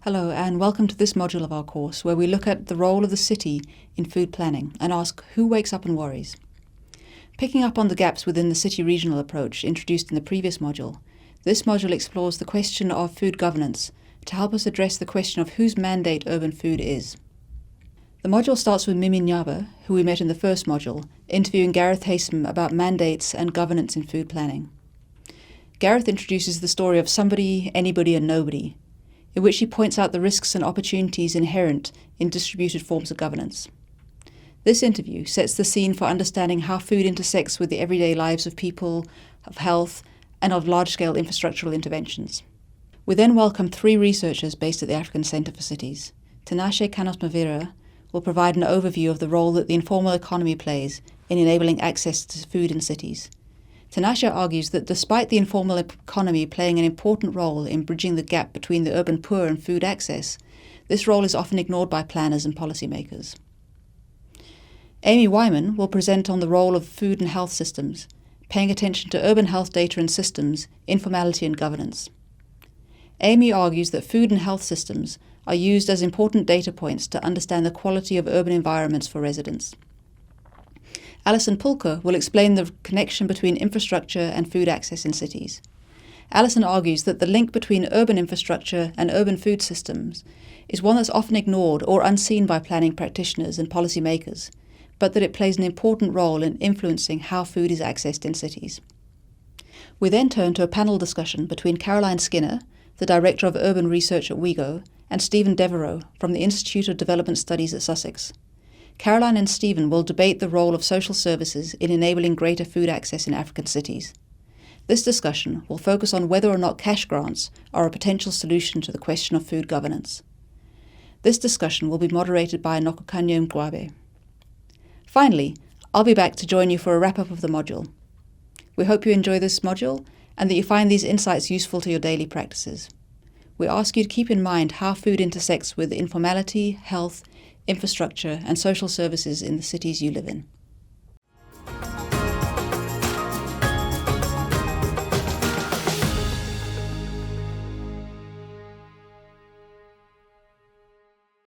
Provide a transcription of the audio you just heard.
Hello and welcome to this module of our course where we look at the role of the city in food planning and ask who wakes up and worries. Picking up on the gaps within the city regional approach introduced in the previous module, this module explores the question of food governance to help us address the question of whose mandate urban food is. The module starts with Mimi Nyaba, who we met in the first module, interviewing Gareth Haysom about mandates and governance in food planning. Gareth introduces the story of somebody, anybody and nobody, in which he points out the risks and opportunities inherent in distributed forms of governance. This interview sets the scene for understanding how food intersects with the everyday lives of people, of health, and of large-scale infrastructural interventions. We then welcome three researchers based at the African Centre for Cities. Tinashe Kanos-Mavira will provide an overview of the role that the informal economy plays in enabling access to food in cities. Tinashe argues that despite the informal economy playing an important role in bridging the gap between the urban poor and food access, this role is often ignored by planners and policymakers. Amy Wyman will present on the role of food and health systems, paying attention to urban health data and systems, informality and governance. Amy argues that food and health systems are used as important data points to understand the quality of urban environments for residents. Alison Pulker will explain the connection between infrastructure and food access in cities. Alison argues that the link between urban infrastructure and urban food systems is one that's often ignored or unseen by planning practitioners and policymakers, but that it plays an important role in influencing how food is accessed in cities. We then turn to a panel discussion between Caroline Skinner, the Director of Urban Research at WIGO, and Stephen Devereux from the Institute of Development Studies at Sussex. Caroline and Stephen will debate the role of social services in enabling greater food access in African cities. This discussion will focus on whether or not cash grants are a potential solution to the question of food governance. This discussion will be moderated by Nokukanyo Mgwabe. Finally, I'll be back to join you for a wrap-up of the module. We hope you enjoy this module and that you find these insights useful to your daily practices. We ask you to keep in mind how food intersects with informality, health, infrastructure and social services in the cities you live in.